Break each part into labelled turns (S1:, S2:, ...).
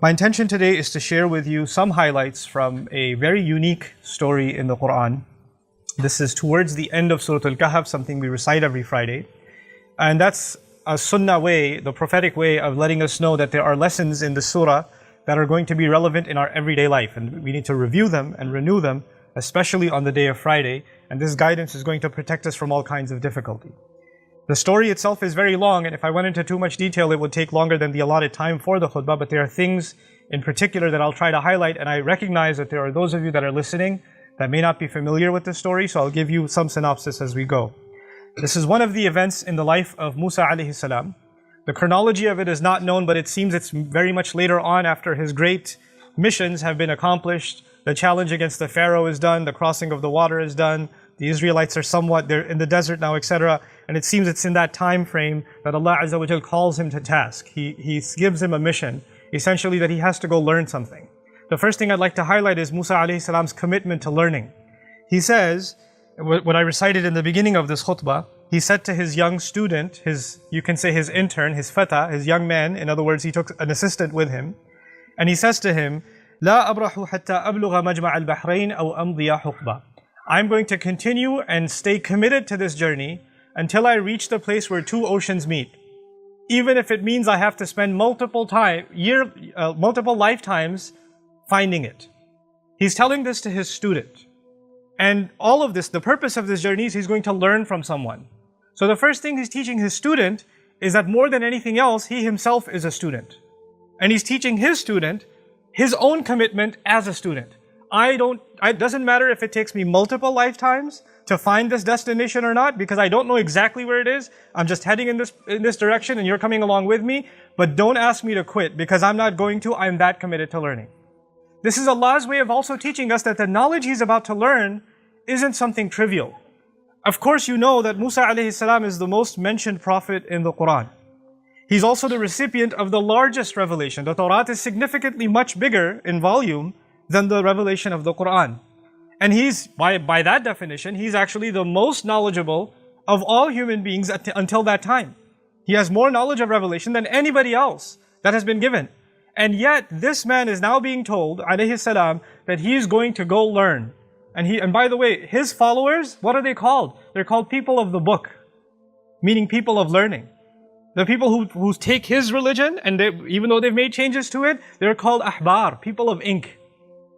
S1: My intention today is to share with you some highlights from a very unique story in the Qur'an. This is towards the end of Surah Al-Kahf, something we recite every Friday. And that's a sunnah way, the prophetic way of letting us know that there are lessons in the surah that are going to be relevant in our everyday life. And we need to review them and renew them, especially on the day of Friday. And this guidance is going to protect us from all kinds of difficulty. The story itself is very long, and if I went into too much detail, it would take longer than the allotted time for the khutbah, but there are things in particular that I'll try to highlight, and I recognize that there are those of you that are listening that may not be familiar with this story, so I'll give you some synopsis as we go. This is one of the events in the life of Musa alayhi salam. The chronology of it is not known, but it seems it's very much later on after his great missions have been accomplished. The challenge against the Pharaoh is done, the crossing of the water is done, the Israelites are somewhat, they're in the desert now, etc. And it seems it's in that time frame that Allah Azza wa Jal calls him to task. He gives him a mission, essentially that he has to go learn something. The first thing I'd like to highlight is Musa alayhi salam's commitment to learning. He says, what I recited in the beginning of this khutbah, he said to his young student, you can say his intern, his fata, his young man, in other words, he took an assistant with him, and he says to him, لا أبرح حتى أبلغ مجمع البحرين أو أمضي حقبة. I'm going to continue and stay committed to this journey until I reach the place where two oceans meet. Even if it means I have to spend multiple lifetimes finding it. He's telling this to his student. And all of this, the purpose of this journey is he's going to learn from someone. So the first thing he's teaching his student is that more than anything else, he himself is a student. And he's teaching his student his own commitment as a student. It doesn't matter if it takes me multiple lifetimes to find this destination or not, because I don't know exactly where it is. I'm just heading in this direction and you're coming along with me. But don't ask me to quit, because I'm not going to. I'm that committed to learning. This is Allah's way of also teaching us that the knowledge He's about to learn isn't something trivial. Of course, you know that Musa alayhi salam is the most mentioned prophet in the Qur'an. He's also the recipient of the largest revelation. The Torah is significantly much bigger in volume than the revelation of the Qur'an. And he's, by that definition, he's actually the most knowledgeable of all human beings until that time. He has more knowledge of revelation than anybody else that has been given. And yet, this man is now being told, alayhi salam, that he is going to go learn. And by the way, his followers, what are they called? They're called people of the book, meaning people of learning. The people who take his religion, and even though they've made changes to it, they're called ahbar, people of ink.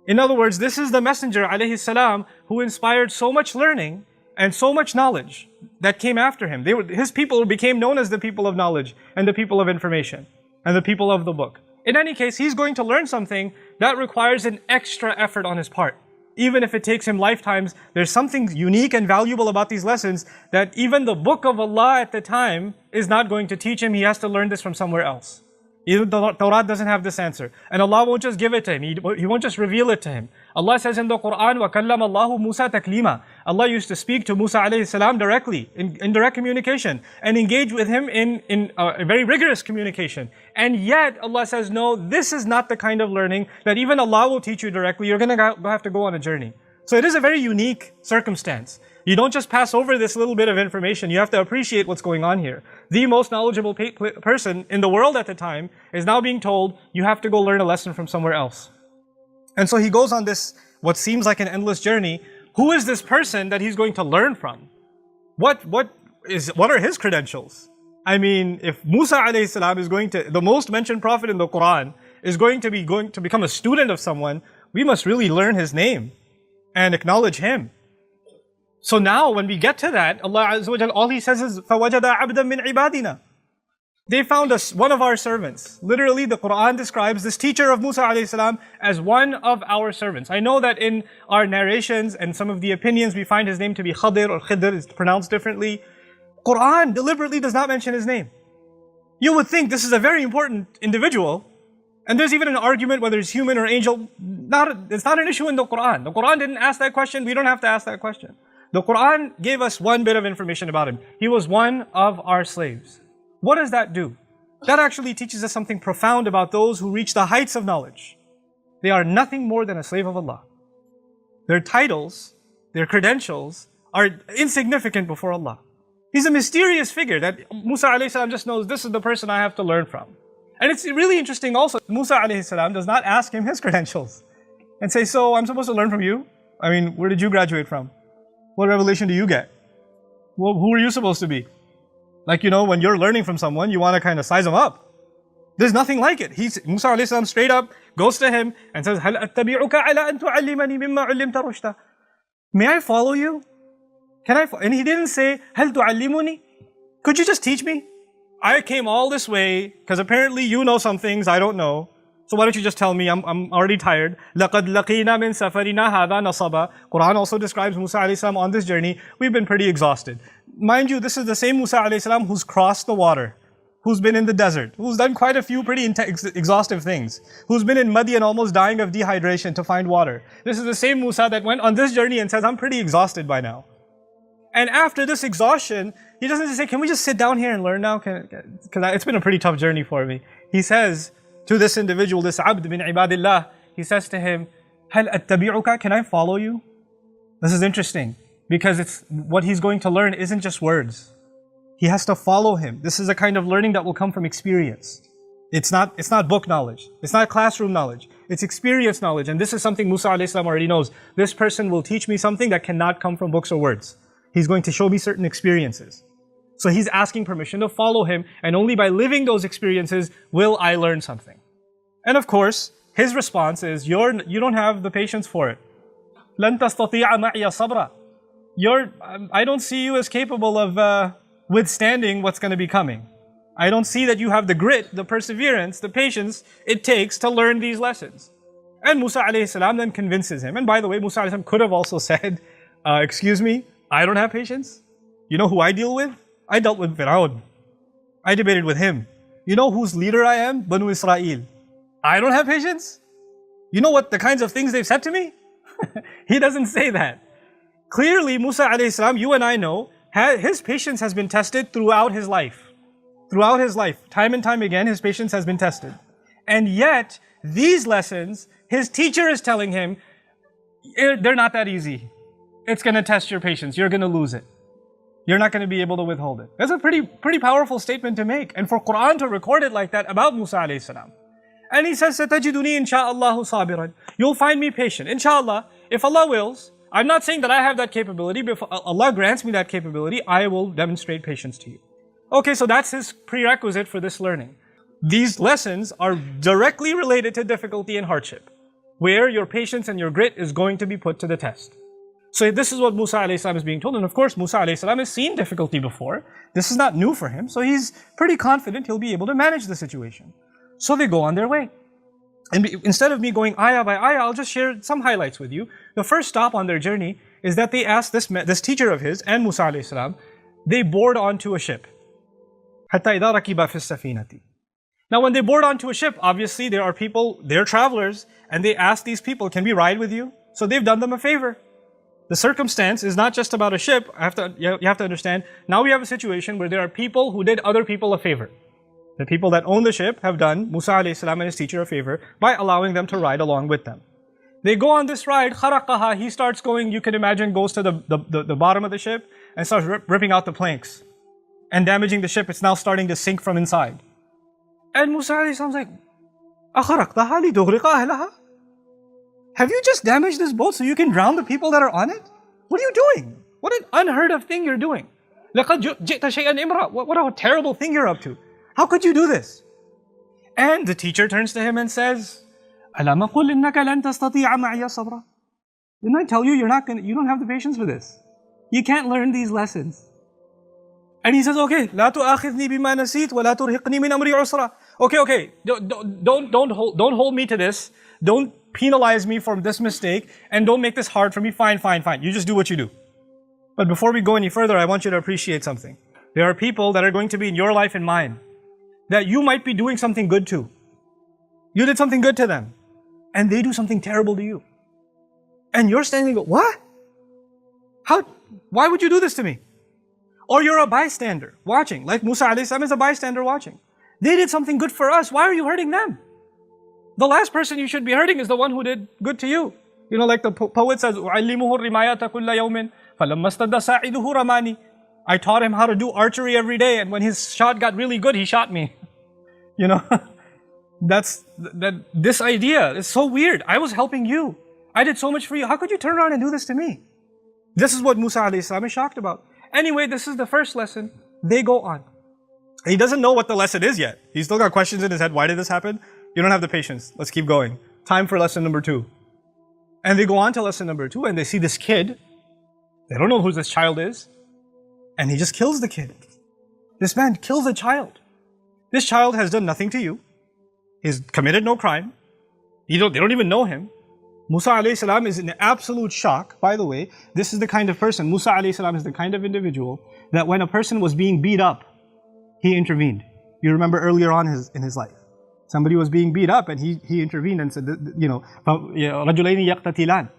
S1: In other words, this is the messenger, alayhi salam, who inspired so much learning and so much knowledge that came after him. His people became known as the people of knowledge and the people of information and the people of the book. In any case, he's going to learn something that requires an extra effort on his part. Even if it takes him lifetimes, there's something unique and valuable about these lessons that even the book of Allah at the time is not going to teach him. He has to learn this from somewhere else. Even the Torah doesn't have this answer. And Allah won't just give it to him. He won't just reveal it to him. Allah says in the Qur'an, وَكَلَّمَ اللَّهُ مُوسَى تَكْلِيمًا. Allah used to speak to Musa alayhi salam directly, in direct communication, and engage with him in a very rigorous communication. And yet, Allah says, no, this is not the kind of learning that even Allah will teach you directly. You're going to have to go on a journey. So it is a very unique circumstance. You don't just pass over this little bit of information. You have to appreciate what's going on here. The most knowledgeable person in the world at the time is now being told, you have to go learn a lesson from somewhere else. And so he goes on this, what seems like an endless journey. Who is this person that he's going to learn from? What are his credentials? I mean, if Musa alayhi salam is the most mentioned prophet in the Qur'an, is going to become a student of someone, we must really learn his name and acknowledge him. So now when we get to that, Allah Azza wa Jal, all He says is, فَوَجَدَ عَبْدًا مِنْ عِبَادِنَا. They found one of our servants. Literally, the Qur'an describes this teacher of Musa alayhi salam as one of our servants. I know that in our narrations and some of the opinions, we find his name to be Khadir or Khidr, it's pronounced differently. Qur'an deliberately does not mention his name. You would think this is a very important individual, and there's even an argument whether he's human or angel. It's not an issue in the Qur'an. The Qur'an didn't ask that question, we don't have to ask that question. The Qur'an gave us one bit of information about him. He was one of our slaves. What does that do? That actually teaches us something profound about those who reach the heights of knowledge. They are nothing more than a slave of Allah. Their titles, their credentials are insignificant before Allah. He's a mysterious figure that Musa alayhi salam just knows, this is the person I have to learn from. And it's really interesting also, Musa alayhi salam does not ask him his credentials and say, so I'm supposed to learn from you? I mean, where did you graduate from? What revelation do you get? Well, who are you supposed to be? Like, you know, when you're learning from someone, you want to kind of size them up. There's nothing like it. Musa alayhi salam straight up goes to him and says, هَلْ أَتَّبِعُكَ عَلَىٰ أَن تُعَلِّمَنِي مِمَّا عُلِّمْتَ رُشْدًا. May I follow you? And he didn't say, هَلْ تُعَلِّمُنِي? Could you just teach me? I came all this way because apparently you know some things I don't know. So why don't you just tell me? I'm already tired. لَقَدْ لَقِينَا مِن سَفَرِنَا هَذَا نَصَبًا. Quran also describes Musa alayhi salam on this journey. We've been pretty exhausted. Mind you, this is the same Musa alayhi salam who's crossed the water, who's been in the desert, who's done quite a few pretty exhaustive things, who's been in muddy and almost dying of dehydration to find water. This is the same Musa that went on this journey and says, I'm pretty exhausted by now. And after this exhaustion, he doesn't just say, can we just sit down here and learn now? Because it's been a pretty tough journey for me. He says to this individual, this abd bin ibadillah, he says to him, هَلْ أَتَّبِعُكَ? Can I follow you? This is interesting because it's what he's going to learn isn't just words. He has to follow him. This is a kind of learning that will come from experience. It's not book knowledge. It's not classroom knowledge. It's experience knowledge. And this is something Musa alayhi salam already knows. This person will teach me something that cannot come from books or words. He's going to show me certain experiences. So he's asking permission to follow him, and only by living those experiences will I learn something. And of course, his response is, you don't have the patience for it. لَن تَسْتَطِيعَ مَعِيَ صَبْرًا. I don't see you as capable of withstanding what's going to be coming. I don't see that you have the grit, the perseverance, the patience it takes to learn these lessons. And Musa alayhi salam then convinces him. And by the way, Musa alayhi salam could have also said, excuse me, I don't have patience. You know who I deal with? I dealt with Fir'aun. I debated with him. You know whose leader I am? Banu Israel. I don't have patience? You know what the kinds of things they've said to me? He doesn't say that. Clearly, Musa alayhi salam, you and I know, his patience has been tested throughout his life. Throughout his life, time and time again, his patience has been tested. And yet, these lessons, his teacher is telling him, they're not that easy. It's going to test your patience. You're going to lose it. You're not going to be able to withhold it. That's a pretty powerful statement to make. And for Qur'an to record it like that about Musa alayhi salam. And he says, سَتَجِدُنِي إِنْ شَاءَ اللَّهُ صَابِرًا. You'll find me patient. Inshallah, if Allah wills, I'm not saying that I have that capability, but if Allah grants me that capability, I will demonstrate patience to you. Okay, so that's his prerequisite for this learning. These lessons are directly related to difficulty and hardship, where your patience and your grit is going to be put to the test. So this is what Musa alayhi salam is being told. And of course, Musa alayhi salam has seen difficulty before. This is not new for him. So he's pretty confident he'll be able to manage the situation. So they go on their way. And instead of me going ayah by ayah, I'll just share some highlights with you. The first stop on their journey is that they asked this teacher of his and Musa alayhi salam, they board onto a ship. حَتَّى إِذَا رَكِبَ فِي السَّفِينَةِ. Now when they board onto a ship, obviously there are people, they're travelers, and they ask these people, can we ride with you? So they've done them a favor. The circumstance is not just about a ship. You have to understand, now we have a situation where there are people who did other people a favor. The people that own the ship have done Musa alayhi salam and his teacher a favor by allowing them to ride along with them. They go on this ride, خَرَقَهَا, he starts going, you can imagine, goes to the bottom of the ship and starts ripping out the planks and damaging the ship. It's now starting to sink from inside. And Musa alayhi salam's like, أَخَرَقْتَهَا لِتُغْرِقَ أَهْلَهَا? Have you just damaged this boat so you can drown the people that are on it? What are you doing? What an unheard of thing you're doing. لَقَدْ جِئْتَ شَيْئًا إِمْرًا. What a terrible thing you're up to. How could you do this? And the teacher turns to him and says, أَلَمَ قُلْ إِنَّكَ لَن تَسْتَطِيعَ مَعِيَ صَبْرًا. Didn't I tell you you don't have the patience for this? You can't learn these lessons. And he says, okay, لَا تُؤَاخِذْنِي بِمَا نَسِيتُ وَلَا تُرْهِقْنِي مِنْ أَمْرِي عُسْرًا. Okay, don't hold me to this. Don't penalize me for this mistake, and don't make this hard for me. Fine. You just do what you do. But before we go any further, I want you to appreciate something. There are people that are going to be in your life and mine that you might be doing something good to. You did something good to them, and they do something terrible to you. And you're standing and go, what? Why would you do this to me? Or you're a bystander watching, like Musa alayhi salam is a bystander watching. They did something good for us. Why are you hurting them? The last person you should be hurting is the one who did good to you. You know, like the poet says, أُعَلِّمُهُ الرِّمَايَةَ كُلَّ يَوْمٍ فَلَمَّا اسْتَدَّ سَاعِدُهُ رَمَانِي. I taught him how to do archery every day, and when his shot got really good, he shot me. You know, This idea is so weird. I was helping you. I did so much for you. How could you turn around and do this to me? This is what Musa alayhi salam is shocked about. Anyway, this is the first lesson. They go on. He doesn't know what the lesson is yet. He's still got questions in his head. Why did this happen? You don't have the patience. Let's keep going. Time for lesson number 2. And they go on to lesson number 2 and they see this kid. They don't know who this child is. And he just kills the kid. This man kills a child. This child has done nothing to you. He's committed no crime. They don't even know him. Musa alayhi salam is in absolute shock. By the way, this is the kind of person, Musa alayhi salam is the kind of individual that when a person was being beat up, he intervened. You remember earlier on in his life. Somebody was being beat up and he intervened and said, رَجُلَيْنِ يَقْتَتِلَانِ.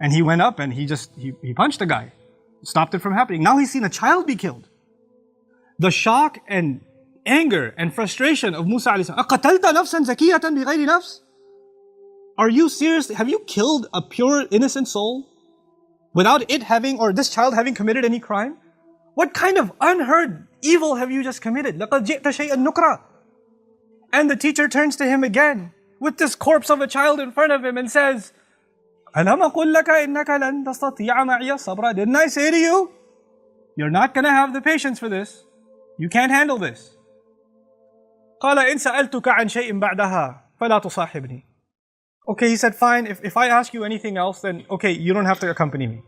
S1: And he went up and he punched the guy. Stopped it from happening. Now he's seen a child be killed. The shock and anger and frustration of Musa alayhi salam. أَقَتَلْتَ نَفْسًا زَكِيَّةً بِغَيْرِ نَفْسٍ. Are you serious? Have you killed a pure innocent soul without it having, or this child having committed any crime? What kind of unheard evil have you just committed? لَقَدْ جِئْتَ شَيْئًا نُكْرًا. And the teacher turns to him again with this corpse of a child in front of him and says, أَلَمْ أَقُلْ لَكَ إِنَّكَ لَن تَسْتَطِيعَ مَعِيَ صَبْرًا. Didn't I say to you, you're not going to have the patience for this. You can't handle this. قَالَ إِن سَأَلْتُكَ عَنْ شَيْءٍ بَعْدَهَا فَلَا تُصَاحِبْنِي. Okay, he said, fine, if I ask you anything else, then okay, you don't have to accompany me.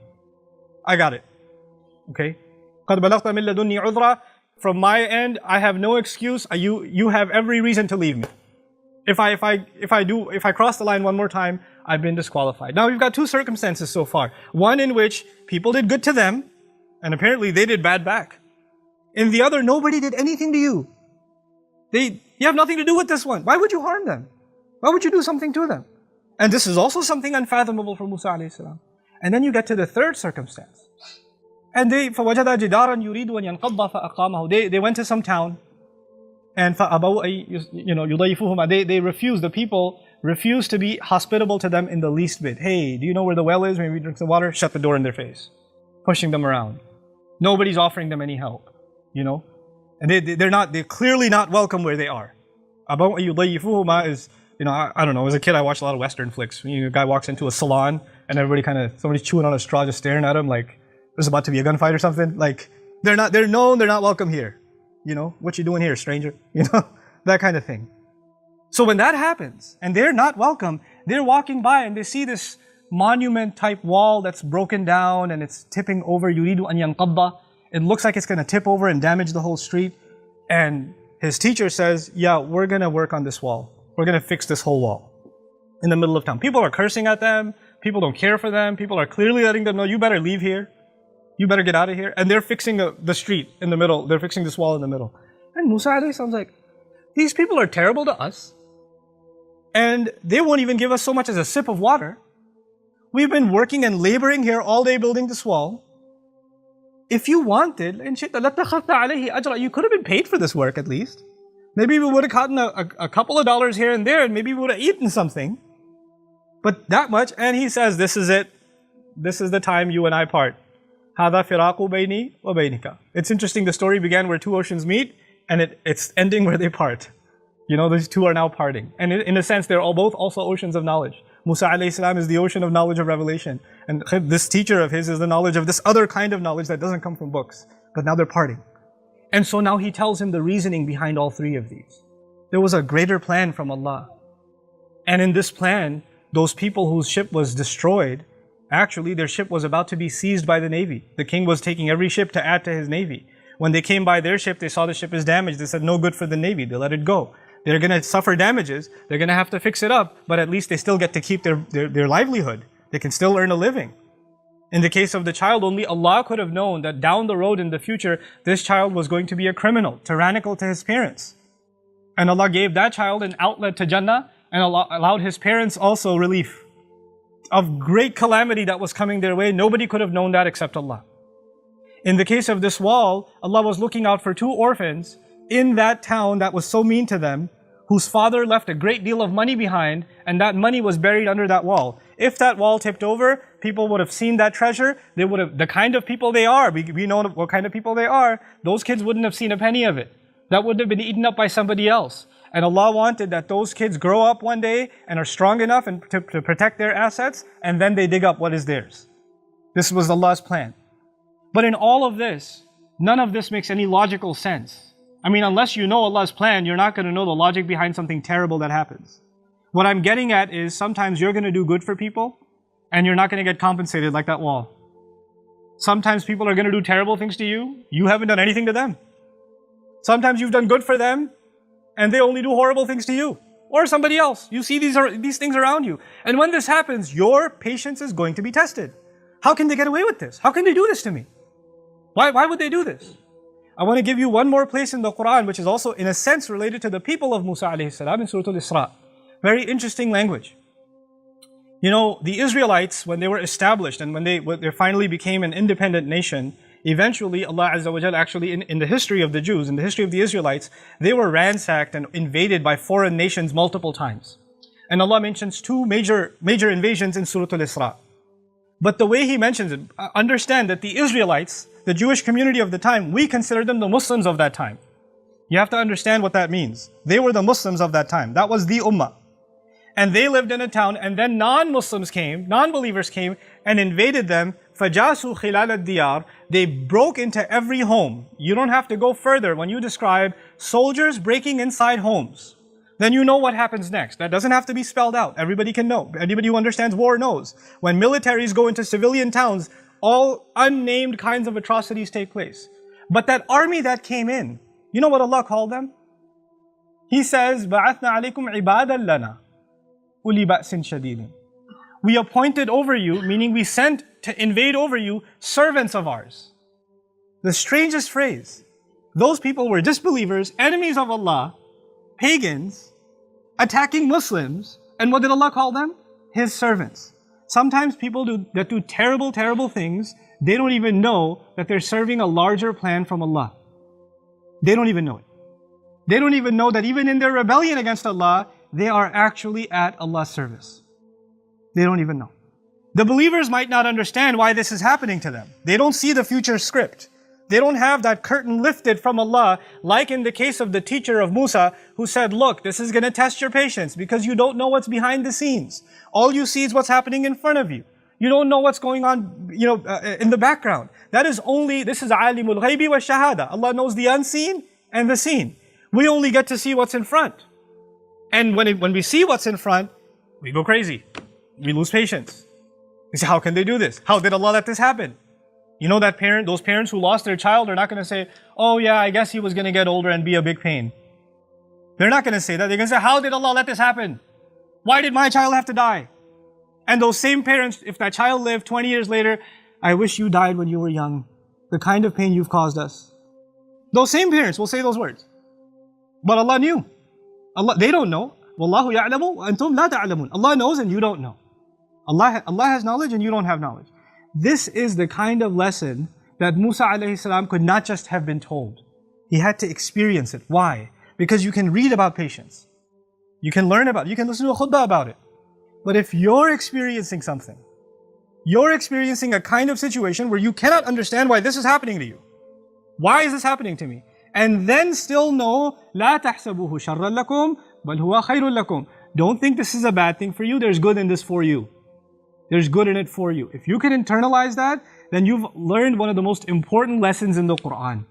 S1: I got it. Okay? قَدْ بَلَغْتَ مِن لَدُنِّي عُذْرًا. From my end, I have no excuse. You have every reason to leave me. If I cross the line one more time, I've been disqualified. Now we've got 2 circumstances so far. One in which people did good to them, and apparently they did bad back. In the other, nobody did anything to you. You have nothing to do with this one. Why would you harm them? Why would you do something to them? And this is also something unfathomable for Musa alayhi salam. And then you get to the third circumstance. And فَوَجَدَ جِدَارًا يُرِيدُ أَن يَنْقَضَّ فَأَقَامَهُ. They went to some town, and فَأَبَوْا يُضَيِّفُهُمَا. They refused, the people refused to be hospitable to them in the least bit. Hey, do you know where the well is? Maybe drink some water? Shut the door in their face. Pushing them around. Nobody's offering them any help. And they're clearly not welcome where they are. أَبَوْا يُضَيِّفُهُمَا is, I don't know, as a kid I watched a lot of Western flicks. A guy walks into a salon and everybody somebody's chewing on a straw just staring at him like there's about to be a gunfight or something. Like, they're not welcome here. What you doing here, stranger? That kind of thing. So when that happens and they're not welcome, they're walking by and they see this monument type wall that's broken down and it's tipping over. Yuridu an yanqadda. It looks like it's going to tip over and damage the whole street. And his teacher says, yeah, we're going to work on this wall. We're going to fix this whole wall in the middle of town. People are cursing at them. People don't care for them. People are clearly letting them know, you better leave here. You better get out of here. And they're fixing the street in the middle. They're fixing this wall in the middle. And Musa alayhi salam's like, these people are terrible to us. And they won't even give us so much as a sip of water. We've been working and laboring here all day building this wall. If you wanted, you could have been paid for this work at least. Maybe we would have gotten a couple of dollars here and there, and maybe we would have eaten something. But that much, and he says, this is it. This is the time you and I part. هَذَا فِرَاقُ بَيْنِي وَبَيْنِكَ. It's interesting, the story began where 2 oceans meet, and it's ending where they part. These 2 are now parting. And in a sense, they're both also oceans of knowledge. Musa alayhi salam is the ocean of knowledge of revelation. And this teacher of his is the knowledge of this other kind of knowledge that doesn't come from books. But now they're parting. And so now he tells him the reasoning behind all 3 of these. There was a greater plan from Allah. And in this plan, those people whose ship was destroyed, actually their ship was about to be seized by the navy. The king was taking every ship to add to his navy. When they came by their ship, they saw the ship is damaged. They said, no good for the navy. They let it go. They're going to suffer damages. They're going to have to fix it up. But at least they still get to keep their livelihood. They can still earn a living. In the case of the child, only Allah could have known that down the road in the future, this child was going to be a criminal, tyrannical to his parents. And Allah gave that child an outlet to Jannah, and Allah allowed his parents also relief of great calamity that was coming their way. Nobody could have known that except Allah. In the case of this wall, Allah was looking out for 2 orphans in that town that was so mean to them, whose father left a great deal of money behind, and that money was buried under that wall. If that wall tipped over, people would have seen that treasure. They would have, the kind of people they are, we know what kind of people they are, those kids wouldn't have seen a penny of it. That would have been eaten up by somebody else. And Allah wanted that those kids grow up one day and are strong enough and to protect their assets, and then they dig up what is theirs. This was Allah's plan. But in all of this, none of this makes any logical sense. I mean, unless you know Allah's plan, you're not going to know the logic behind something terrible that happens. What I'm getting at is sometimes you're going to do good for people and you're not going to get compensated like that wall. Sometimes people are going to do terrible things to you. You haven't done anything to them. Sometimes you've done good for them and they only do horrible things to you or somebody else. You see these things around you. And when this happens, your patience is going to be tested. How can they get away with this? How can they do this to me? Why would they do this? I want to give you one more place in the Qur'an, which is also in a sense related to the people of Musa alayhi salam in Surah Al-Isra. Very interesting language. You know, the Israelites, when they were established and when they finally became an independent nation, eventually Allah Azza wa Jal actually in the history of the Jews, in the history of the Israelites, they were ransacked and invaded by foreign nations multiple times. And Allah mentions two major invasions in Surah Al-Isra. But the way He mentions it, understand that the Israelites, the Jewish community of the time, we consider them the Muslims of that time. You have to understand what that means. They were the Muslims of that time. That was the Ummah. And they lived in a town, and then non-Muslims came, non-believers came and invaded them. فَجَاسُوا خِلَالَ الدِّيَارِ. They broke into every home. You don't have to go further when you describe soldiers breaking inside homes. Then you know what happens next. That doesn't have to be spelled out. Everybody can know. Anybody who understands war knows. When militaries go into civilian towns, all unnamed kinds of atrocities take place. But that army that came in, you know what Allah called them? He says, بَعَثْنَا عَلَيْكُمْ عِبَادًا لَنَا أُولِي بَأْسٍ شَدِيدٍ. We appointed over you, meaning we sent to invade over you, servants of ours. The strangest phrase. Those people were disbelievers, enemies of Allah, pagans, attacking Muslims, and what did Allah call them? His servants. Sometimes people that do terrible, terrible things, they don't even know that they're serving a larger plan from Allah. They don't even know it. They don't even know that even in their rebellion against Allah, they are actually at Allah's service. They don't even know. The believers might not understand why this is happening to them. They don't see the future script. They don't have that curtain lifted from Allah, like in the case of the teacher of Musa, who said, look, this is going to test your patience because you don't know what's behind the scenes. All you see is what's happening in front of you. You don't know what's going on, in the background. This is alimul ghaybi wa shahada. Allah knows the unseen and the seen. We only get to see what's in front. And when we see what's in front, we go crazy. We lose patience. We say, how can they do this? How did Allah let this happen? You know that those parents who lost their child are not going to say, oh yeah, I guess he was going to get older and be a big pain. They're not going to say that. They're going to say, how did Allah let this happen? Why did my child have to die? And those same parents, if that child lived 20 years later, I wish you died when you were young. The kind of pain you've caused us. Those same parents will say those words. But Allah knew. They don't know. Wallahu ya'lamu wa antum la ta'lamun. Allah knows and you don't know. Allah has knowledge and you don't have knowledge. This is the kind of lesson that Musa alayhi salam could not just have been told. He had to experience it. Why? Because you can read about patience. You can learn about it. You can listen to a khutbah about it. But if you're experiencing something, you're experiencing a kind of situation where you cannot understand why this is happening to you. Why is this happening to me? And then still know, لا تحسبوه شرا لكم بل هو خير لكم. Don't think this is a bad thing for you. There's good in this for you. There's good in it for you. If you can internalize that, then you've learned one of the most important lessons in the Qur'an.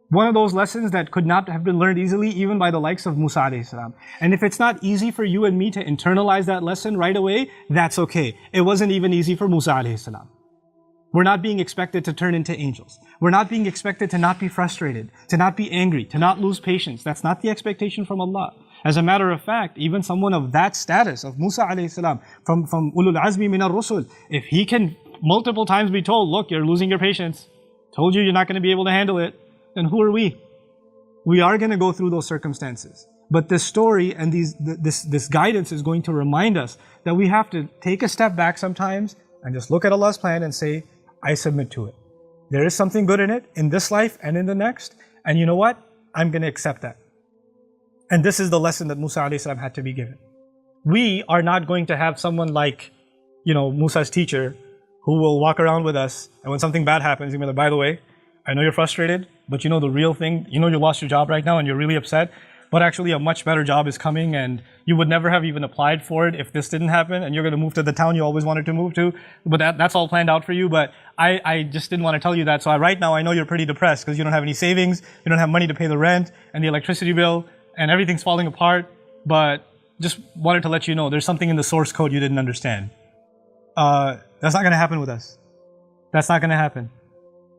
S1: One of those lessons that could not have been learned easily even by the likes of Musa alayhi salam. And if it's not easy for you and me to internalize that lesson right away, that's okay. It wasn't even easy for Musa alayhi salam. We're not being expected to turn into angels. We're not being expected to not be frustrated, to not be angry, to not lose patience. That's not the expectation from Allah. As a matter of fact, even someone of that status, of Musa alayhi salam, from ulul azmi min ar-rusul, if he can multiple times be told, look, you're losing your patience, told you you're not going to be able to handle it, then who are we? We are going to go through those circumstances. But this story and this guidance is going to remind us that we have to take a step back sometimes and just look at Allah's plan and say, I submit to it. There is something good in it, in this life and in the next. And you know what? I'm going to accept that. And this is the lesson that Musa alayhi salam had to be given. We are not going to have someone like, Musa's teacher who will walk around with us, and when something bad happens, he'll be like, by the way, I know you're frustrated, but you know the real thing, you know you lost your job right now and you're really upset, but actually a much better job is coming and you would never have even applied for it if this didn't happen, and you're going to move to the town you always wanted to move to, but that's all planned out for you. But I just didn't want to tell you that. So right now I know you're pretty depressed because you don't have any savings, you don't have money to pay the rent and the electricity bill, and everything's falling apart. But just wanted to let you know there's something in the source code you didn't understand. That's not going to happen with us. That's not going to happen.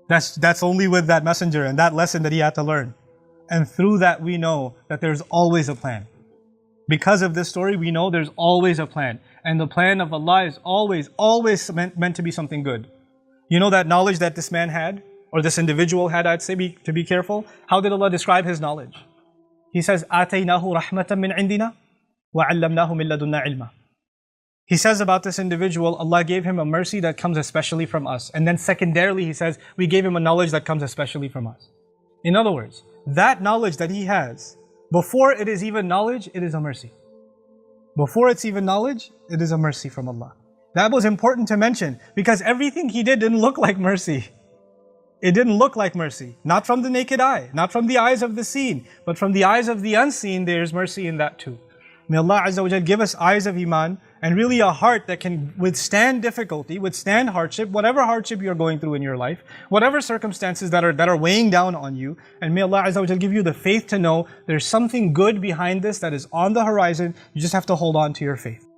S1: That's only with that messenger and that lesson that he had to learn. And through that we know that there's always a plan. Because of this story we know there's always a plan. And the plan of Allah is always meant to be something good. You know that knowledge that this man had, or this individual had, I'd say to be careful. How did Allah describe his knowledge? He says, آتَيْنَاهُ رَحْمَةً مِّنْ عِنْدِنَا وَعَلَّمْنَاهُ مِن لَدُنَّا عِلْمًا. He says about this individual, Allah gave him a mercy that comes especially from us. And then secondarily he says, we gave him a knowledge that comes especially from us. In other words, that knowledge that he has, before it is even knowledge, it is a mercy. Before it's even knowledge, it is a mercy from Allah. That was important to mention because everything he did didn't look like mercy. It didn't look like mercy. Not from the naked eye, not from the eyes of the seen, but from the eyes of the unseen, there is mercy in that too. May Allah Azza wa Jal give us eyes of Iman and really a heart that can withstand difficulty, withstand hardship, whatever hardship you're going through in your life, whatever circumstances that are weighing down on you. And may Allah Azza wa Jal give you the faith to know there's something good behind this that is on the horizon. You just have to hold on to your faith.